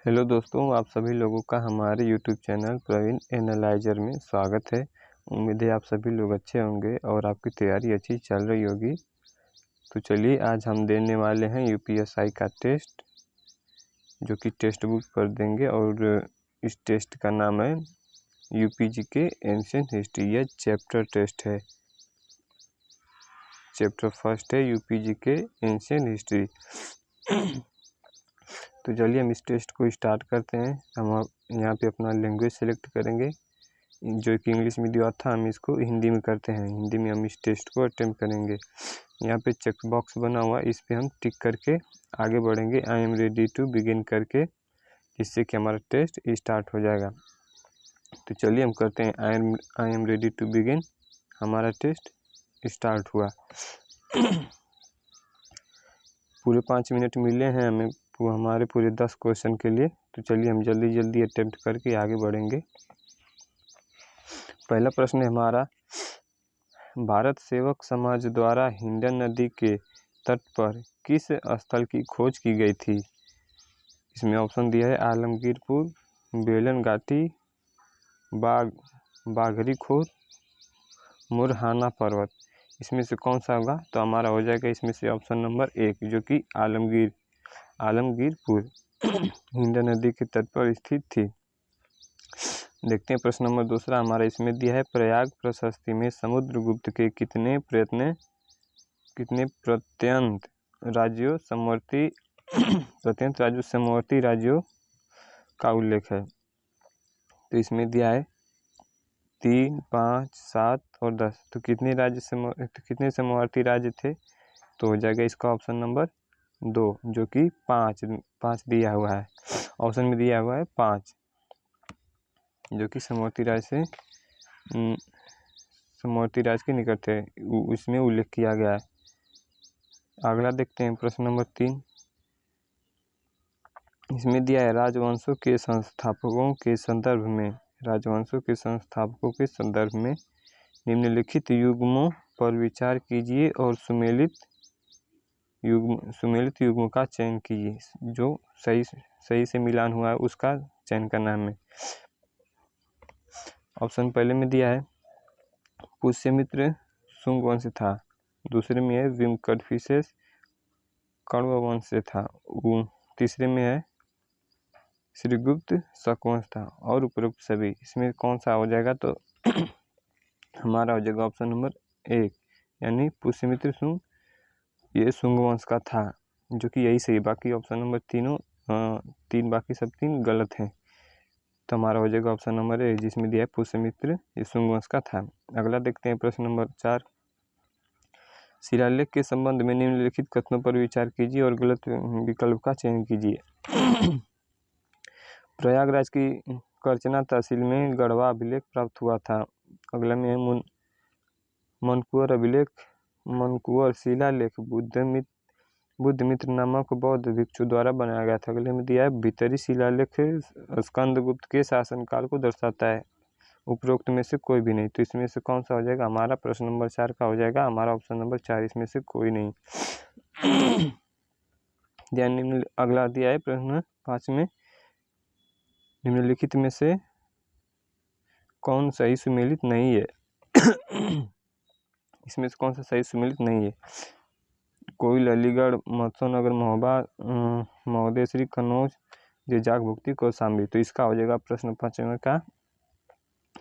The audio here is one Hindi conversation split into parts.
हेलो दोस्तों, आप सभी लोगों का हमारे यूट्यूब चैनल प्रवीण एनालाइजर में स्वागत है। उम्मीद है आप सभी लोग अच्छे होंगे और आपकी तैयारी अच्छी चल रही होगी। तो चलिए आज हम देने वाले हैं यूपीएसआई का टेस्ट, जो कि टेक्स्ट बुक पर देंगे। और इस टेस्ट का नाम है यूपीजी के एंशिएंट हिस्ट्री। यह चैप्टर टेस्ट है, चैप्टर फर्स्ट है यूपीजी के एंशिएंट हिस्ट्री। तो चलिए हम इस टेस्ट को स्टार्ट करते हैं। हम यहाँ पे अपना लैंग्वेज सेलेक्ट करेंगे, जो कि इंग्लिश में दिया था, हम इसको हिंदी में करते हैं। हिंदी में हम इस टेस्ट को अटेम्प्ट करेंगे। यहाँ पे चेक बॉक्स बना हुआ है, इस पे हम टिक करके आगे बढ़ेंगे I am ready to begin करके, जिससे कि हमारा टेस्ट स्टार्ट हो जाएगा। तो चलिए हम करते हैं I am ready to begin. हमारा टेस्ट स्टार्ट हुआ। पूरे 5 मिनट मिले हैं हमें हमारे पूरे 10 क्वेश्चन के लिए। तो चलिए हम जल्दी जल्दी अटेम्प्ट करके आगे बढ़ेंगे। पहला प्रश्न है हमारा, भारत सेवक समाज द्वारा हिंडन नदी के तट पर किस स्थल की खोज की गई थी? इसमें ऑप्शन दिया है आलमगीरपुर, बेलन घाटी, बाघरी खुर्द, मुरहाना पर्वत। इसमें से कौन सा होगा? तो हमारा हो जाएगा इसमें से ऑप्शन नंबर 1, जो कि आलमगीरपुर हिंडन नदी के तट पर स्थित थी। देखते हैं प्रश्न नंबर दूसरा हमारा। इसमें दिया है प्रयाग प्रशस्ति में समुद्रगुप्त के कितने प्रत्यंत राज्यों समवर्ती राज्यों का उल्लेख है? तो इसमें दिया है 3, 5, 7 और 10। तो कितने समवर्ती राज्य थे? तो हो जाएगा इसका ऑप्शन नंबर 2, जो कि 5 दिया हुआ है। ऑप्शन में दिया हुआ है 5, जो कि समवर्ती राज्य के निकट है, उसमें उल्लेख किया गया है। अगला देखते हैं प्रश्न नंबर 3। इसमें दिया है राजवंशों के संस्थापकों के संदर्भ में निम्नलिखित युग्मों पर विचार कीजिए और सुमेलित युग्म का चयन कीजिए। जो सही से मिलान हुआ है उसका चयन करना है हमें। ऑप्शन पहले में दिया है पुष्यमित्र शुंग वंश था। दूसरे में है विम कड़फिसेस कण्व वंश से था। तीसरे में है श्रीगुप्त शक वंश था। और उपरोक्त सभी, इसमें कौन सा हो जाएगा? तो हमारा हो जाएगा ऑप्शन नंबर 1, यानी पुष्यमित्र शुंग, ये शुंग वंश का था, जो कि यही सही। बाकी ऑप्शन नंबर बाकी सब 3 गलत हैं। तो हमारा हो जाएगा ऑप्शन नंबर 1, जिसमें दिया है पुष्यमित्र, ये शुंग वंश का था। अगला देखते हैं प्रश्न नंबर 4। शिलालेख के संबंध में निम्नलिखित कथनों पर विचार कीजिए और गलत विकल्प का चयन कीजिए। प्रयागराज की करचना तहसील में गढ़वा अभिलेख प्राप्त हुआ था। अगला में है मनकुवर शिलालेख बुद्धमित्र नामक बौद्ध भिक्षु द्वारा बनाया गया था। अगले में दिया है भीतरी शिलालेख स्कंदगुप्त के शासनकाल को दर्शाता है। उपरोक्त में से कोई भी नहीं। तो इसमें से कौन सा हो जाएगा? हमारा प्रश्न नंबर 4 का हो जाएगा हमारा ऑप्शन नंबर 4, इसमें से कोई नहीं। अगला दिया है प्रश्न 5 में, निम्नलिखित में से कौन सही सुमेलित नहीं है? इसमें से कौन सा सही सुमेलित नहीं है? कोइल, अलीगढ़, मथुरानगर, महोदयश्री, कन्नौज, जेजाक भुक्ति, कौशाम्बी। तो इसका हो जाएगा प्रश्न 5 का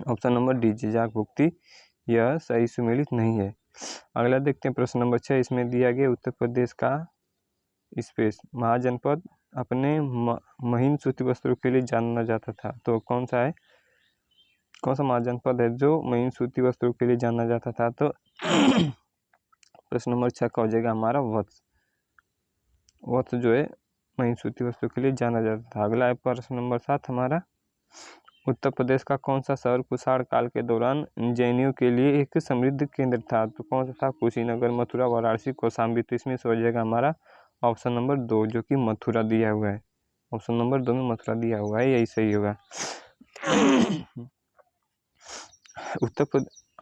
ऑप्शन नंबर डी, जेजाक भुक्ति, यह सही सुमेलित नहीं है। अगला देखते हैं प्रश्न नंबर 6। इसमें दिया गया उत्तर प्रदेश का स्पेस महाजनपद अपने महीन सूती वस्त्रों के लिए जाना जाता था। तो कौन सा महाजनपद है जो महीन सूती वस्त्रों के लिए जाना जाता था? तो प्रश्न नंबर 6 का हो जाएगा हमारा वत्स जो है महीन सूती वस्त्रों के लिए जाना जाता था। अगला है प्रश्न नंबर 7 हमारा, उत्तर प्रदेश का कौन सा शहर कुषाण काल के दौरान जैनियों के लिए एक समृद्ध केंद्र था? तो कौन सा था? कुशीनगर, मथुरा, वाराणसी, कौशाम्बी। तो इसमें से हो जाएगा हमारा ऑप्शन नंबर 2, जो कि मथुरा दिया हुआ है। ऑप्शन नंबर 2 में मथुरा दिया हुआ है, यही सही होगा।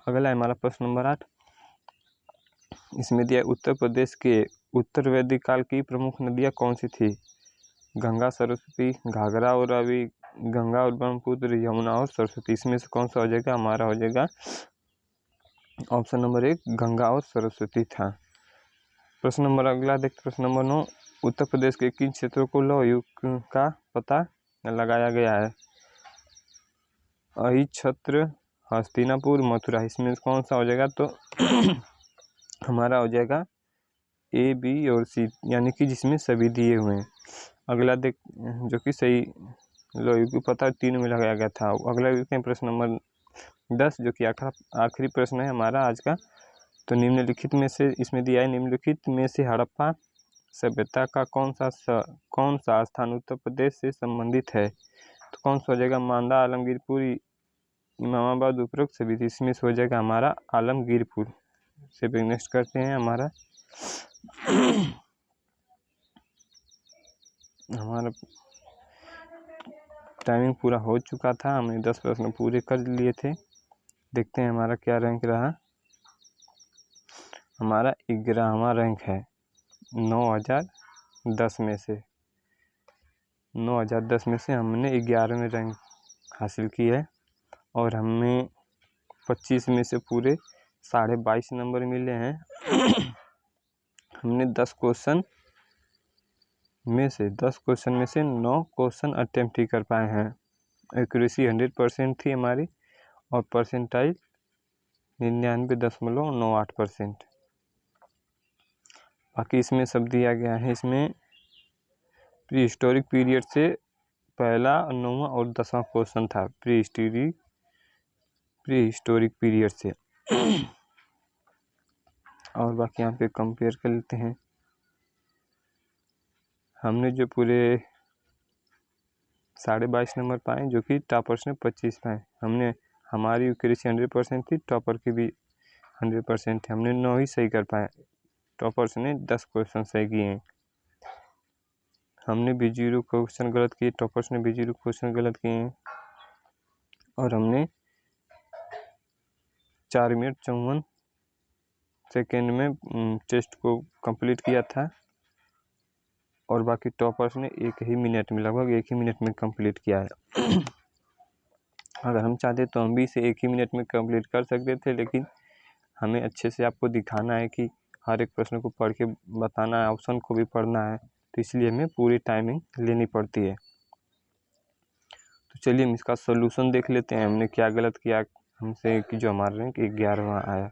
अगला है हमारा प्रश्न नंबर 8। इसमें दिया उत्तर प्रदेश के उत्तर वैदिक काल की प्रमुख नदियाँ कौन सी थी? गंगा, सरस्वती, घाघरा और रावी, गंगा और ब्रह्मपुत्र, यमुना और सरस्वती। इसमें से कौन सा हो जाएगा? हमारा हो जाएगा ऑप्शन नंबर 1 गंगा और सरस्वती था। प्रश्न नंबर अगला देखते, प्रश्न नंबर 9, उत्तर प्रदेश के किन क्षेत्रों को लौह युग का पता लगाया गया है? अहि क्षेत्र, हस्तिनापुर, मथुरा। इसमें कौन सा हो जाएगा? तो हमारा हो जाएगा A, B और C, यानी कि जिसमें सभी दिए हुए हैं। अगला देख, जो कि सही लौह युग की पता तीनों में लगाया गया था। अगला देखते हैं प्रश्न नंबर 10, जो कि आखिरी प्रश्न है हमारा आज का। तो निम्नलिखित में से, इसमें दिया है निम्नलिखित में से हड़प्पा सभ्यता का कौन सा स्थान उत्तर प्रदेश से संबंधित है? तो कौन सा हो जाएगा? मांदा, आलमगीरपुर, इमामाबाद, उपरोक्त सभी। इसमें से हो जाएगा हमारा आलमगीरपुर। से नेक्स्ट करते हैं हमारा टाइमिंग पूरा हो चुका था, हमने 10 प्रश्न पूरे कर लिए थे। देखते हैं हमारा क्या रैंक रहा। हमारा 11वां रैंक है 9010 में से। 9010 में से हमने 11वें रैंक हासिल की है और हमें 25 में से पूरे 22.5 नंबर मिले हैं। हमने 10 क्वेश्चन में से 9 क्वेश्चन अटेम्प्ट ही कर पाए हैं। एक्यूरेसी 100% थी हमारी और परसेंटाइल 99.98%। बाकी इसमें सब दिया गया है। इसमें प्री हिस्टोरिक पीरियड से पहला, 9वां और 10वां क्वेश्चन था प्री हिस्टोरिक पीरियड से। और बाकी यहाँ पे कंपेयर कर लेते हैं। हमने जो पूरे 22.5 नंबर पाए, जो कि टॉपर्स ने 25 पाए। हमारी एक्यूरेसी 100% थी, टॉपर की भी 100% थी। हमने 9 ही सही कर पाए, टॉपर्स ने 10 क्वेश्चन सही किए हैं। हमने भी 0 क्वेश्चन गलत किए, टॉपर्स ने भी 0 क्वेश्चन गलत किए हैं। और हमने 4 मिनट 54 सेकेंड में टेस्ट को कंप्लीट किया था और बाकी टॉपर्स ने लगभग 1 ही मिनट में कंप्लीट किया है। अगर हम चाहते तो हम भी इसे 1 ही मिनट में कंप्लीट कर सकते थे, लेकिन हमें अच्छे से आपको दिखाना है कि हर एक प्रश्न को पढ़ के बताना है, ऑप्शन को भी पढ़ना है, तो इसलिए हमें पूरी टाइमिंग लेनी पड़ती है। तो चलिए हम इसका सोल्यूशन देख लेते हैं, हमने क्या गलत किया हमसे कि जो हमारा रैंक 11वां आया।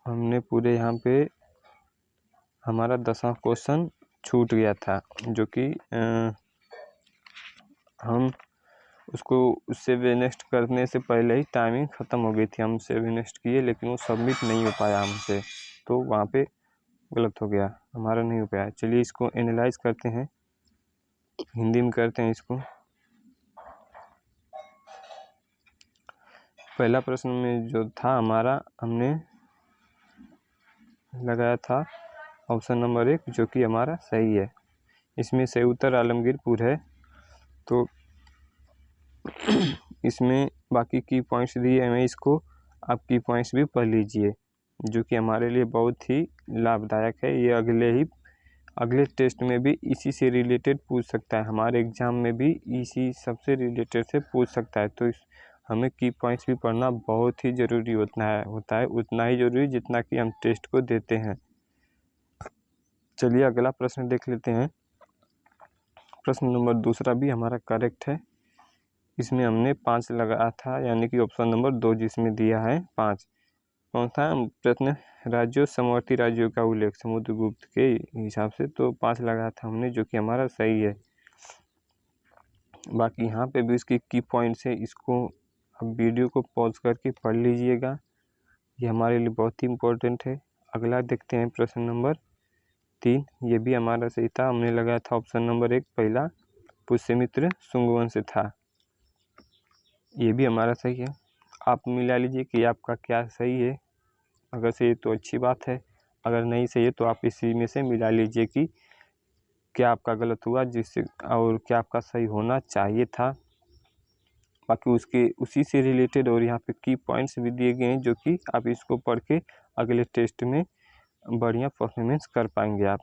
हमने पूरे यहाँ पे हमारा 10वां क्वेश्चन छूट गया था, जो कि हम उससे भी नेक्स्ट करने से पहले ही टाइमिंग ख़त्म हो गई थी। हम सेव नेक्स्ट किए लेकिन वो सबमिट नहीं हो पाया हमसे, तो वहाँ पे गलत हो गया, हमारा नहीं हो पाया। चलिए इसको एनालाइज करते हैं, हिंदी में करते हैं इसको। पहला प्रश्न में जो था हमारा, हमने लगाया था ऑप्शन नंबर 1, जो कि हमारा सही है। इसमें सही उत्तर आलमगीरपुर है। तो इसमें बाकी की पॉइंट्स दिए हैं, इसको आप की पॉइंट्स भी पढ़ लीजिए, जो कि हमारे लिए बहुत ही लाभदायक है। ये अगले टेस्ट में भी इसी से रिलेटेड पूछ सकता है, हमारे एग्ज़ाम में भी इसी सबसे रिलेटेड से पूछ सकता है। तो हमें की पॉइंट्स भी पढ़ना बहुत ही ज़रूरी होता है उतना ही ज़रूरी जितना कि हम टेस्ट को देते हैं। चलिए अगला प्रश्न देख लेते हैं। प्रश्न नंबर 2 भी हमारा करेक्ट है। इसमें हमने 5 लगाया था, यानी कि ऑप्शन नंबर 2 जिसमें दिया है 5। कौन था प्रश्न? राज्यों, समवर्ती राज्यों का उल्लेख समुद्रगुप्त के हिसाब से, तो 5 लगाया था हमने, जो कि हमारा सही है। बाकी यहाँ पे भी इसकी की पॉइंट्स है, इसको अब वीडियो को पॉज करके पढ़ लीजिएगा, ये हमारे लिए बहुत ही इम्पोर्टेंट है। अगला देखते हैं प्रश्न नंबर 3, ये भी हमारा सही था। हमने लगाया था ऑप्शन नंबर 1 पहला, पुष्यमित्र शुंगवंश था, ये भी हमारा सही है। आप मिला लीजिए कि आपका क्या सही है, अगर सही है तो अच्छी बात है, अगर नहीं सही है तो आप इसी में से मिला लीजिए कि क्या आपका गलत हुआ जिससे और क्या आपका सही होना चाहिए था। बाकी उसके उसी से रिलेटेड और यहाँ पे की पॉइंट्स भी दिए गए हैं जो कि आप इसको पढ़ के अगले टेस्ट में बढ़िया परफॉर्मेंस कर पाएंगे आप।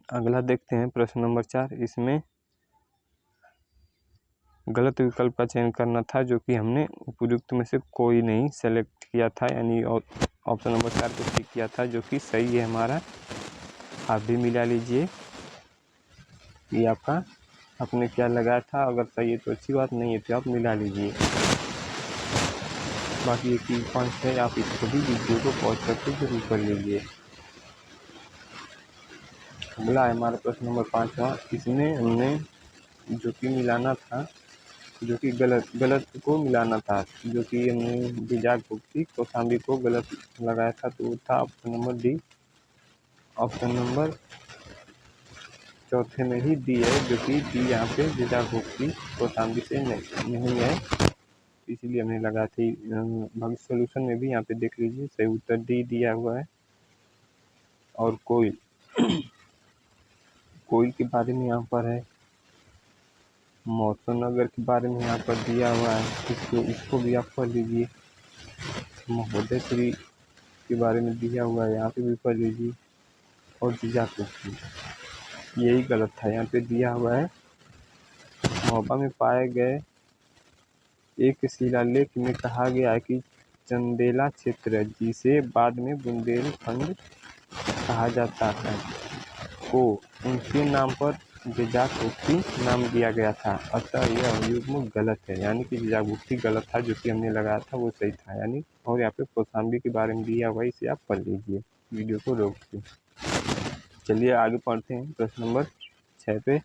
अगला देखते हैं प्रश्न नंबर 4। इसमें गलत विकल्प का चयन करना था जो कि हमने उपयुक्त में से कोई नहीं सेलेक्ट किया था, यानी ऑप्शन नंबर 4 को टिक किया था जो कि सही है हमारा। आप भी मिला लीजिए कि आपने क्या लगाया था, अगर सही है तो अच्छी बात, नहीं है तो आप मिला लीजिए। बाकी एक ही पॉइंट है, आप इसको भी वीडियो को पॉज करके जरूर कर लीजिए। अगला है हमारा प्रश्न नंबर 5वां। इसमें हमने जो कि मिलाना था, जो कि गलत को मिलाना था, जो कि हमने बीजाक भुक्ति कौशाम्बी को गलत लगाया था, तो वो था option number D. Option number चौथे में ही डी है, जो कि डी यहाँ पे बीजाक भुक्ति कौशाम्बी से नहीं है, इसलिए हमने लगाया थी। बाकी सोल्यूशन में भी यहाँ पे देख लीजिए, सही उत्तर डी दिया हुआ है। और कोयल के बारे में यहाँ पर है, मौसम के बारे में यहाँ पर दिया हुआ है, इसको भी आप पढ़ लीजिए। महोदय श्री के बारे में दिया हुआ है, यहाँ पे भी पढ़ लीजिए। और जीजापुर यही गलत था, यहाँ पे दिया हुआ है महोबा में पाए गए एक शिलालेख में कहा गया है कि चंदेला क्षेत्र, जिसे बाद में बुंदेलखंड कहा जाता है, को उनके नाम पर जीजाकभुक्ती नाम दिया गया था। अतः यह युग्म गलत है, यानी कि जीजाकभुक्ती गलत था, जो कि हमने लगाया था वो सही था यानी। और यहाँ पे कौशाम्बी के बारे में दिया हुआ है, इसे आप पढ़ लीजिए, वीडियो को रोक के। चलिए आगे पढ़ते हैं प्रश्न नंबर 6 पे।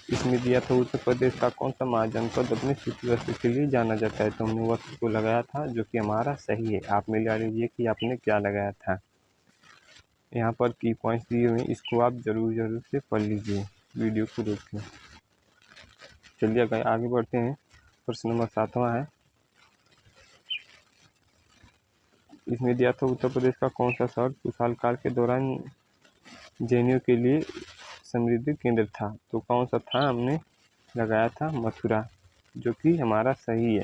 इसमें दिया था उत्तर प्रदेश का कौन सा महाजनपद अपने सूती वस्त्र के लिए जाना जाता है, तो हमने वस्त्र को लगाया था जो कि हमारा सही है। आप मिला लीजिए कि आपने क्या लगाया था। यहाँ पर की पॉइंट्स दिए हुए हैं, इसको आप जरूर से पढ़ लीजिए, वीडियो को रोक के। चलिए आगे बढ़ते हैं। प्रश्न नंबर 7वां है। इसमें दिया था उत्तर प्रदेश का कौन सा शहर कुशाल काल के दौरान जैनियों के लिए समृद्धि केंद्र था, तो कौन सा था, हमने लगाया था मथुरा, जो कि हमारा सही है।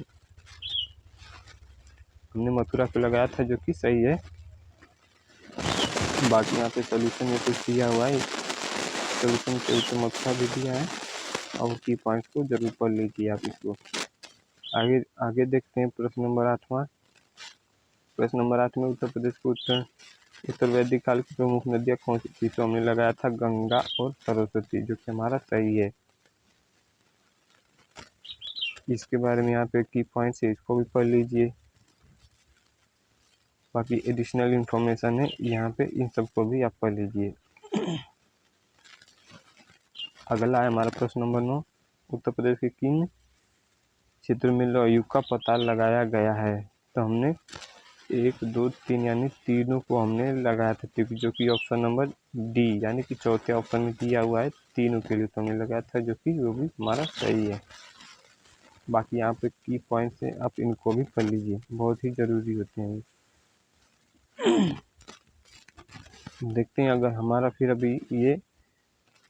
हमने मथुरा को लगाया था जो कि सही है। बाकी यहाँ पे सोल्यूशन में कुछ दिया हुआ है, सोल्यूशन के ऊपर मथुरा भी दिया है, और की पॉइंट को जरूर पढ़ लीजिए आप इसको। आगे देखते हैं प्रश्न नंबर 8वां। प्रश्न नंबर 8 में उत्तर प्रदेश को उत्तर वैदिक काल की प्रमुख नदियाँ कौन सी थी, तो हमने लगाया था गंगा और सरस्वती, जो कि हमारा सही है। इसके बारे में यहाँ पे की पॉइंट्स है, इसको भी पढ़ लीजिए। बाकी एडिशनल इंफॉर्मेशन है यहाँ पे, इन सबको भी आप पढ़ लीजिए। अगला है हमारा प्रश्न नंबर 9। उत्तर प्रदेश के किन क्षेत्रों में लौह युग का पता लगाया गया है, तो हमने 1, 2, 3 यानी तीनों को हमने लगाया था, जो कि ऑप्शन नंबर डी यानी कि चौथे ऑप्शन में दिया हुआ है तीनों के लिए, तो हमने लगाया था जो कि वो भी हमारा सही है। बाकी यहाँ पे की पॉइंट्स है, आप इनको भी पढ़ लीजिए, बहुत ही ज़रूरी होते हैं। देखते हैं अगर हमारा फिर अभी ये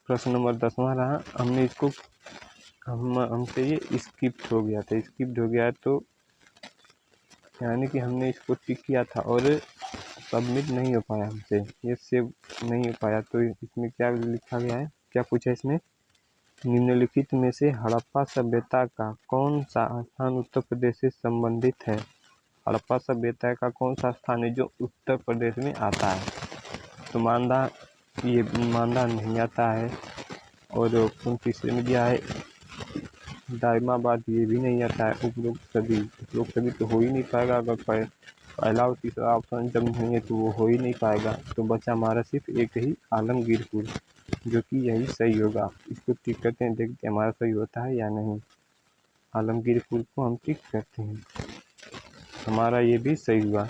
प्रश्न नंबर 10वां रहा, हमने इसको हमसे ये स्किप्ट हो गया है, तो यानी कि हमने इसको टिक किया था और सबमिट नहीं हो पाया हमसे, ये सेव नहीं हो पाया। तो इसमें क्या लिखा गया है, क्या पूछा इसमें, निम्नलिखित में से हड़प्पा सभ्यता का कौन सा स्थान उत्तर प्रदेश से संबंधित है। हड़प्पा सभ्यता का कौन सा स्थान है जो उत्तर प्रदेश में आता है, तो मांदा नहीं आता है। और ऑप्शन तीसरे में दिया है दायमाबाद, ये भी नहीं आता है। उपरोक्त सभी तो हो ही नहीं पाएगा, अगर पहला और तीसरा ऑप्शन जब नहीं है तो वो हो ही नहीं पाएगा। तो बचा हमारा सिर्फ एक ही आलमगीरपुर, जो कि यही सही होगा। इसको टिक करते हैं, देखते हैं हमारा सही होता है या नहीं। आलमगीरपुर को हम टिक करते हैं, हमारा ये भी सही हुआ,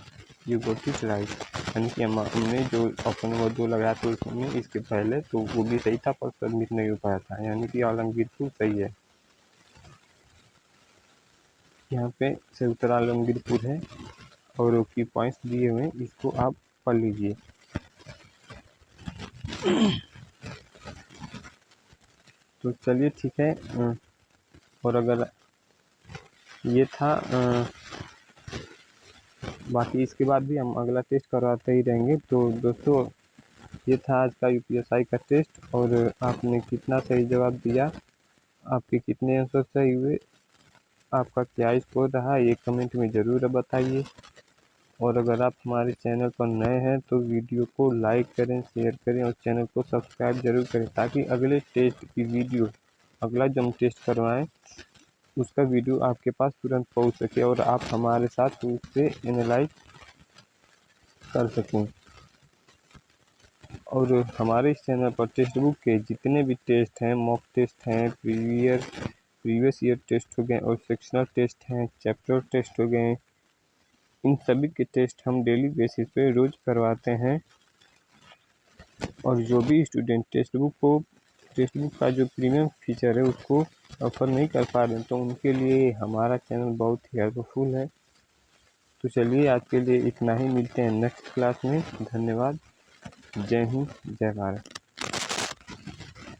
यू गॉट इट राइट। यानी कि हमने जो ऑप्शन नंबर 2 लगाया था उसमें इसके पहले, तो वो भी सही था पर सबमिट नहीं हो पाया था, यानी कि आलमगीरपुर सही है। यहाँ पे से उत्तर आलमगीरपुर है और की पॉइंट्स दिए हुए हैं, इसको आप पढ़ लीजिए। तो चलिए ठीक है। और अगर ये था। बाकी इसके बाद भी हम अगला टेस्ट करवाते ही रहेंगे। तो दोस्तों, ये था आज का यूपीएसआई का टेस्ट, और आपने कितना सही जवाब दिया, आपके कितने आंसर सही हुए, आपका क्या स्कोर रहा, ये कमेंट में ज़रूर बताइए। और अगर आप हमारे चैनल पर नए हैं तो वीडियो को लाइक करें, शेयर करें और चैनल को सब्सक्राइब जरूर करें, ताकि अगले टेस्ट की वीडियो, अगला जब हम टेस्ट करवाएं उसका वीडियो आपके पास तुरंत पहुंच सके और आप हमारे साथ उससे एनालाइज कर सकें। और हमारे इस चैनल पर टेक्स्ट बुक के जितने भी टेस्ट हैं, मॉक टेस्ट हैं, प्रीवियस ईयर टेस्ट हो गए और सेक्शनल टेस्ट हैं, चैप्टर टेस्ट हो गए, इन सभी के टेस्ट हम डेली बेसिस पे रोज़ करवाते हैं। और जो भी स्टूडेंट टेक्स्ट बुक का जो प्रीमियम फीचर है उसको ऑफर नहीं कर पा रहे हैं, तो उनके लिए हमारा चैनल बहुत ही हेल्पफुल है। तो चलिए, आज के लिए इतना ही, मिलते हैं नेक्स्ट क्लास में। धन्यवाद। जय हिंद, जय भारत।